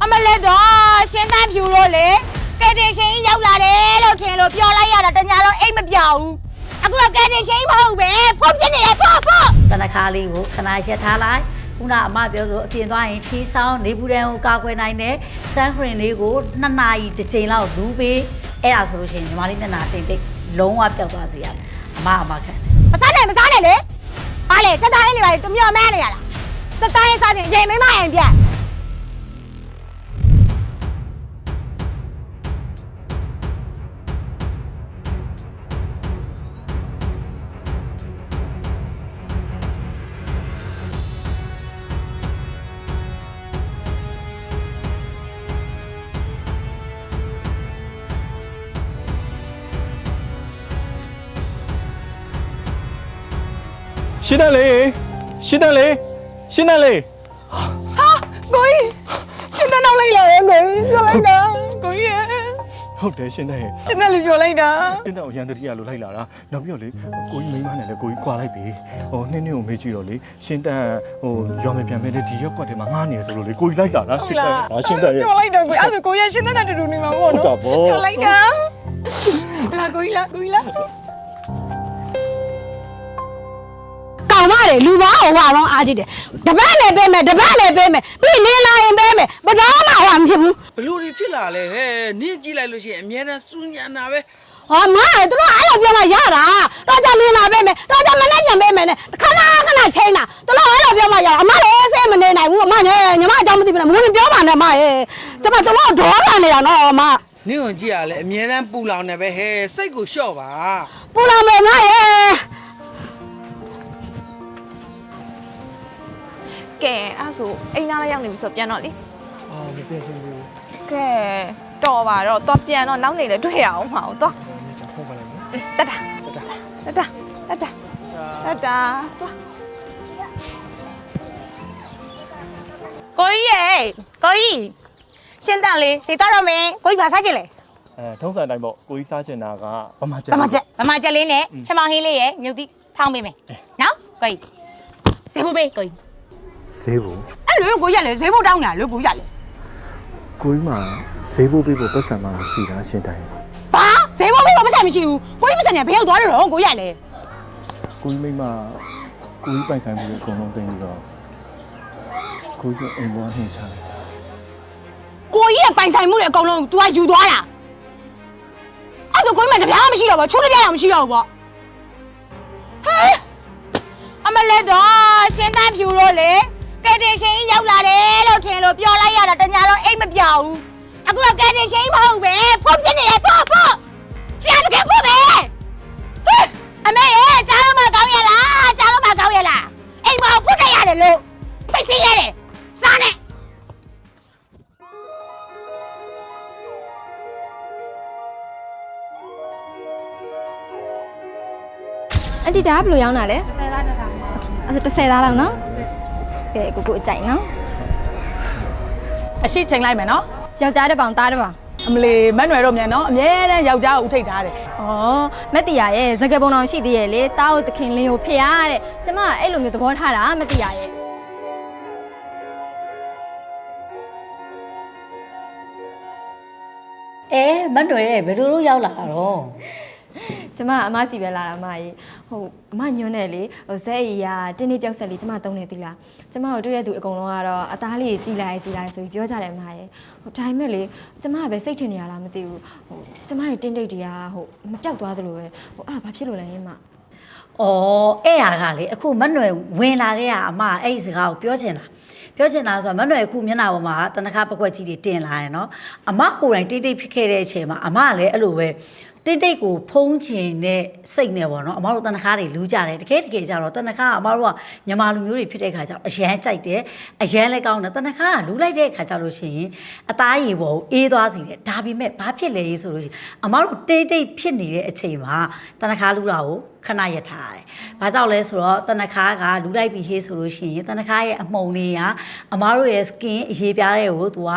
အမလက်တော့ရှင်းတန်းဖြူလို့လေကဲတင်ရှင်ရောက်လာတယ်လို့ထင်လို့ပြောလိုက်ရတာတညာတော့အိတ်မပြောက်ဘူးအခုတော့ကဲတင်ရှင်မဟုတ်ပဲဖုတ်ဖြစ်နေတယ်ဖို့တနခါလေးကိုခဏရက်ထားလိုက်ခုနအမပြောဆိုအပြင်သွားရင်ထီးဆောင်နေဘူးတန်းကိုကာကွယ်နိုင်တဲ့ဆန်ခရင်လေးကို2နာရီတစ်ချိန်လောက်လူပေးအဲ့ဒါဆိုလို့ရှိရင်ညီမလေးမျက်နှာတိတ်လုံးဝပျောက်သွားစေရအမခံမစားနဲ့လေဟာလေစက်တိုင်းလေးပါတမျောမန်းနေရလားစက်တိုင်းစားခြင်းရင်မိမရင်ပြန်ရှင်းတယ်လေဟာကိုကြီးရှင်းတဲ့နောက်လိုက်လာရဲ့ကိုကြီးပြောလိုက်တာကိုကြီးဟုတ်တယ်ရှင်းတယ်လေးပြောလိုက်တာတင်းတော့ရန်တတိယလိုလိုက်လာတာနောက်ပြီးတော့လေကိုကြီးမိန်းမနဲ့လေကိုကြီးကွာလိုက်ပြီနှင်းကိုမေးကြည့်တော့လေရှင်းတဲ့ရွာမပြန်မဲ့ဒီရက်ကွက်ထဲမှာငားနေဆိုလို့လေကိုကြီးလိုက်လာတာရှင်းတယ်ရှင်းတယ်ပြောလိုက်တော့ကိုအဲ့ဒါကိုကြီးရှင်းတဲ့နဲ့တူနေမှာပေါ့နော်ပြောလိုက်တာလာကိုကြီးကောင်းပါလေလူပါဟိုတော့အားကြည့်တယ်တပတ်လည်းပေးမယ်ပြီးလင်းလာရင်ပေးမယ်ဘတော်မှဟောမဖြစ်ဘူးဘလို့တွေဖြစ်လာလဲဟဲ့နင်းကြည့်လိုက်လို့ရှိရင်အများနဲ့စူးညံတာပဲဟောမားတို့အဲ့လိုပြောမှရတာတော့ကြလင်းလာပေးမယ်တော့ကြမနဲ့ပြန်ပေးမယ်နဲ့ခဏချိန်တာတို့အဲ့လိုပြောမှရအမလည်းဆဲမနေနိုင်ဘူးအမညီမအကြောင်းမသိဘူးလားမလို့ပြောပါနဲ့အမရဲ့ကျွန်တော်ဒေါ်လာနေတာနော်အမနင်းဝင်ကြည့်ရလဲအများနဲ့ပူလောင်နေပဲဟဲ့စိတ်ကိုလျှော့ပါပူလောင်မယ်မရဲ့ကဲအဲ့ဆိုအိမ်သားလည်းရောက်နေပြီဆိုပြန်တော့လေအော်မပြည့်စုံဘူးကဲတော်ပါတော့တော့ပြန်တော့နောက်နေလေတွေ့ရအောင်မအောင်တော့ကျွန်တော်ဖုန်းပါလိုက်နော်တက်တာသွားကိုကြီးရှင်းတန်လေးစေတော့တော့မင်းကိုကြီးဘာစားချင်လဲထုံးစံတိုင်းပေါ့ကိုကြီးစားချင်တာကဗမာချက်လေးနဲ့ချမောင်ဟင်းလေးရဲ့မြုပ်တိထောင်းပေးမယ်နော်ကိုကြီးဈေးဖို့ပေးကိုကြီးဈေးဖို့အဲ့လိုကိုကြီးကလည်းဈေးဖို့တောင်းနေတာလို့ကိုကြီးကလည်းကိုကြီးမှာဈေးဖို့ပေးဖို့ပတ်စံမှမရှိတာရှင်းတိုင်းဘာဈေးဖို့ပေးဖို့ပတ်စံမရှိဘူးကိုကြီးပတ်စံနဲ့ဘယ်ရောက်သွားလို့တော့ကိုကြီးကလည်းကိုကြီးမိမကိုကြီးပိုင်ဆိုင်မှုအကုန်လုံးတင်ပြီးတော့ကိုကြီးအိမ်ပေါ်နှင်ချလိုက်တာကိုကြီးရဲ့ပိုင်ဆိုင်မှုတွေအကုန်လုံး तू ကယူသွားတာအဲ့ဒါကိုကြီးမှတပြားမှမရှိတော့ဘူးချိုးတပြားမှမရှိတော့ဘူးပေါ့ဟဲ့အမလက်တော့ရှင်းတန်းဖြူလို့လေကဲတင်ရှင်ရောက်လာတယ်လို့ထင်လို့ပြောလိုက်ရတာတညာတော့အိတ်မပြောက်ဘူးအခုတော့ကဲတင်ရှင်မဟုတ်ပဲဖုတ်ဖြစ်နေတယ်ဖို့ရှာတကယ်ဖို့ပဲအမေရဲ့ကြားလို့မကောင်းရလားအိမ်မဟုတ်ဖုတ်လိုက်ရတယ်လို့စိတ်ဆင်းရတယ်စားနေအန်တီဒါဘယ်လိုရောင်းတာလဲ10လား10လားအဲ့ဒါ10လားလောက်နော်ကဲကိုအကြိုက်နော်အရှိချိန်လိုက်မယ်နော်ယောက်ျားတစ်ပေါင်သားတစ်ပေါင်အမလီမတ်နွယ်တော့မြန်နော်အမြဲတမ်းယောက်ျားကိုဦးထိတ်ထားတယ်ဩမက်တီယာရဲ့စကပုံတော်ရှိသေးရဲ့လေတားကိုသခင်လင်းကိုဖျားတဲ့ကျမအဲ့လိုမျိုးသဘောထားတာမက်တီယာရဲ့မတ်တော်ရဲ့ဘယ်လိုလုပ်ရောက်လာတာတော့ကျမအမစီပဲလာတာအမကြီးအမညွန်းတယ်လေဇက်အီကတင်းနေပြောက်ဆက်လေးကျမတုံးနေသီလားကျမတို့တွေ့ရသူအကုန်လုံးကတော့အသားလေးကြီးလိုက်ဆိုပြီးပြောကြတယ်အမကြီးဒါပေမဲ့လေကျမကပဲစိတ်ထင်နေရလားမသိဘူးကျမရဲ့တင်းတိတ်တွေကမပြောက်သွားသလိုပဲအဲ့ဒါဘာဖြစ်လို့လဲမအဲ့ဟာကလေအခုမတ်နယ်ဝင်လာတဲ့ကအမအဲ့ဒီစကားကိုပြောချင်တာဆိုတော့မတ်နယ်အခုမျက်နှာပေါ်မှာတနခါပကွက်ကြီးတွေတင်လာရယ်နော်အမကိုယ်တိုင်တိတ်ဖြစ်ခဲ့တဲ့အချိန်မှာအမကလည်းအဲ့လိုပဲတိတ်ကိုဖုံးချင်တဲ့စိတ်နဲ့ပေါ့နော်အမတို့တနခါတွေလူကြတယ်တကယ်ကြတော့တနခါကအမတို့ကမြန်မာလူမျိုးတွေဖြစ်တဲ့ခါကျတော့အရန်ကြိုက်တယ်အရန်လည်းကောင်းတယ်တနခါကလူလိုက်တဲ့ခါကျလို့ရှိရင်အသားရည်ပေါ်ကိုအေးသွားစီတယ်ဒါပေမဲ့ဘာဖြစ်လဲဆိုလို့ရှိရင်အမတို့တိတ်ဖြစ်နေတဲ့အချိန်မှာတနခါလူတာကိုခဏရထားရတယ်။ဘာကြောင့်လဲဆိုတော့တနခါကလူလိုက်ပြီးဟေးဆိုလို့ရှိရင်တနခါရဲ့အမှုန်တွေကအမတို့ရဲ့ skin အရေးပြားတဲ့ကိုသူက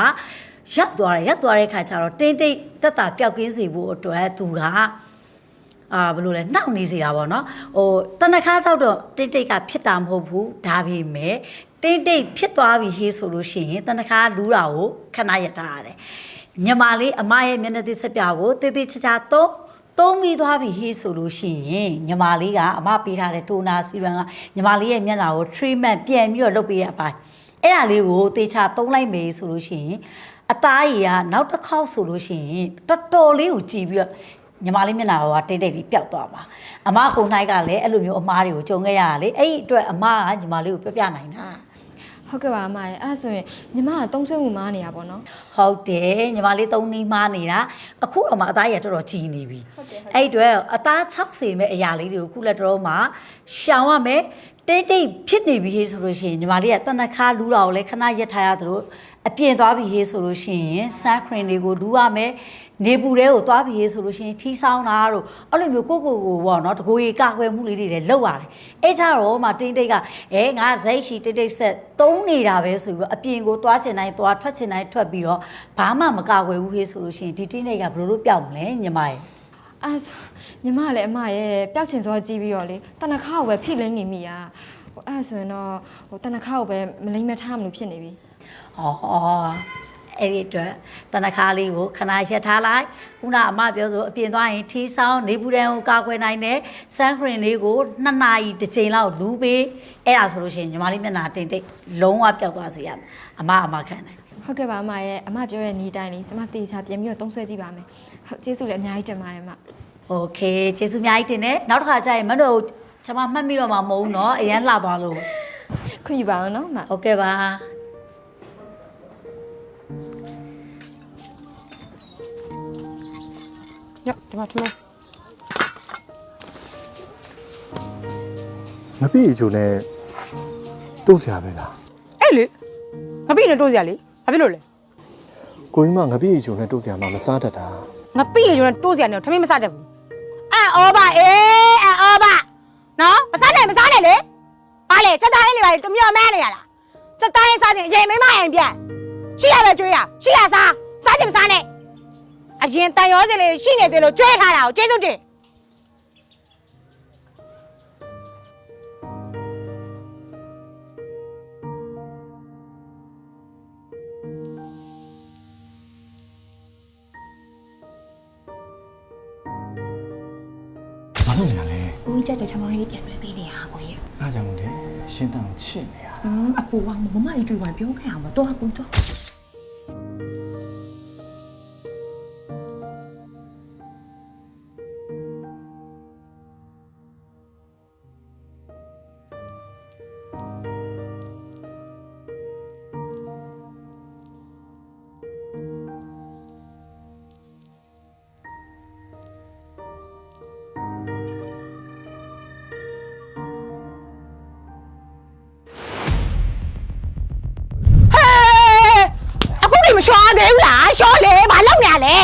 ရောက်သွားတဲ့ခါကျတော့တင်းတိတ်တက်တာပျောက်ကင်းစေဖို့အတွက်သူက ဘယ်လိုလဲနှောက်နေစီတာပေါ့နော်တနခါကြောက်တော့တိတ်တိတ်ကဖြစ်တာမဟုတ်ဘူးဒါပေမဲ့တိတ်တိတ်ဖြစ်သွားပြီဟေးဆိုလို့ရှိရင်တနခါလူးတာကိုခဏရထားရတယ်ညီမလေးအမရဲ့မျက်နှာသစ်ဆက်ပြကိုတေးသေးချာချာသုံးပြီးသွားပြီဟေးဆိုလို့ရှိရင်ညီမလေးကအမပေးထားတဲ့တိုနာစီရန်ကညီမလေးရဲ့မျက်နှာကို treatment ပြန်ပြီးတော့လုပ်ပေးရအပိုင်းအဲ့ဒါလေးကိုတေချာသုံးလိုက်မယ်ဆိုလို့ရှိရင်အသားရည်ကနောက်တစ်ခေါက်ဆိုလို့ရှိရင်တော်တော်လေးကိုကြည်ပြီးတော့ညီမလေးမျက်နှာကတိတ်တိတ်လေးပျောက်သွားပါအမကိုနိုင်ကလည်းအဲ့လိုမျိုးအမားတွေကိုကြုံခဲ့ရတာလေအဲ့ဒီအတွက်အမကညီမလေးကိုပြနိုင်တာ ဟုတ်ကဲ့ပါအမရဲ့အဲ့ဒါဆိုရင်ညီမကတုံးဆွဲမှုမားနေရပါတော့ ဟုတ်တယ်ညီမလေး3နီးမားနေတာအခုအမအသားရတော်တော်ကြီးနေပြီအဲ့အတွက်အသား60မဲ့အရာလေးတွေကိုခုလက်တော်မှာရှောင်ရမယ်တိတ်တိတ်ဖြစ်နေပြီဆိုလို့ရှိရင်ညီမလေးကတနခါလူးတာကိုလည်းခဏရက်ထားရသလိုအပြင်သွားပြီဆိုလို့ရှိရင် sun cream တွေကိုလူးရမယ်နေပူတဲကိုသွားပြီဆိုလို့ရှိရင်ထီးဆောင်တာတို့အဲ့လိုမျိုးကိုပေါ့နော်တကိုရီကာကွယ်မှုလေးတွေလည်းလုပ်ရတယ်အဲ့ကြတော့မှတိတ်တိတ်ကငါဇိတ်ရှိတိတ်တိတ်ဆက်သုံးနေတာပဲဆိုပြီးတော့အပြင်ကိုသွားချင်တိုင်းသွားထွက်ချင်တိုင်းထွက်ပြီးတော့ဘာမှမကာကွယ်ဘူးဟေးဆိုလို့ရှိရင်ဒီတိတ်တိတ်ကဘယ်လိုလုပ်ပြောက်မလဲညီမရဲ့အဲ့ညီမလည်းအမရဲ့ပျောက်ချင်စောကြည့်ပြီးတော့လေတနခါကိုပဲဖိလိမ့်နေမိရအဲ့ဆိုရင်တော့တနခါကိုပဲမလိမ့်မထားမလို့ဖြစ်နေပြီအဲ့ဒီအတွက်တနခါလေးကိုခဏရက်ထားလိုက်ခုနအမပြောဆိုအပြင်သွားရင်ထီးဆောင်နေပူတန်းကိုကာကွယ်နိုင်တဲ့ sun cream လေးကို2နာရီတစ်ချိန်လောက်လူပေးအဲ့ဒါဆိုလို့ရှိရင်ညီမလေးမျက်နှာတိတ်လုံးဝပျောက်သွားစေရမယ်အမခံတယ်ဟုတ်ကဲ့ပါအမရဲ့အမပြောတဲ့နေတိုင်းလေးကျမတေချာပြန်ပြီးတော့သုံးဆွဲကြည့်ပါမယ်ဟုတ်ကျေးဇူးလည်းအများကြီးတင်ပါတယ်အမโอเคကျေးဇူးအများကြီးတင်တယ်နောက်တစ်ခါကျရင်မတို့ကျွန်မမှတ်မိတော့မှမဟုတ်ဘူးเนาะအရန်လှသွားလို့ခွင့်ပြုပါအောင်เนาะအမဟုတ်ကဲ့ပါညဒီမှာထမင်းငါပြေးချိုနဲ့တိုးစရာပဲလားအဲ့လေငါပြေးနေတိုးစရာလေဘာဖြစ်လို့လဲကိုကြီးမငါပြေးချိုနဲ့တိုးစရာမှမစားတတ်တာငါပြေးရုံနဲ့တိုးစရာနဲ့ထမင်းမစားတတ်ဘူးအော်ပါအော်ပါနော်မစားနဲ့လေဘာလဲချက်သားလေးတွေတမြော့မဲနေရလားချက်သားလေးစားခြင်းရင်မိမရင်ပြန်ရှိရပဲကြွေးရရှိရစားခြင်းမစားနဲ့အရင်တန်ရောစင်လေးရှိနေပြီလို့ကြွေးထားတာကိုကျေးဇူးတင်ဘာလို့လဲကိုကြီးကြက်တော့ချမောင်းလေးပြန်လွှဲပေးနေရကိုကြီးအားကြောင့်လေရှင်းတောင်ချစ်နေရအပူကမမကြီးတွေ့ဝင်ပြောခဲ့အောင်မတော့ဘူးတော့မရှောသေးဘူးလားရှောလေဘာလုပ်နေရလဲ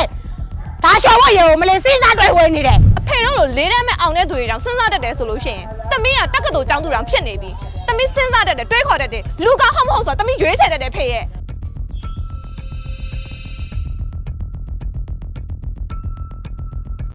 ဒါရှောဖို့ရေမလေးစဉ်းစားတွေ့ဝင်နေတယ်အဖေတို့လိုလေးတန်းမဲ့အောင်တဲ့သူတွေတောင်စဉ်းစားတတ်တယ်ဆိုလို့ရှိရင်သမီးကတက္ကသိုလ်ကျောင်းသူတောင်ဖြစ်နေပြီသမီးစဉ်းစားတတ်တယ်တွေးခေါ်တတ်တယ်လူကဟုတ်မဟုတ်ဆိုတော့သမီးရွေးချယ်တတ်တယ်ဖေရဲ့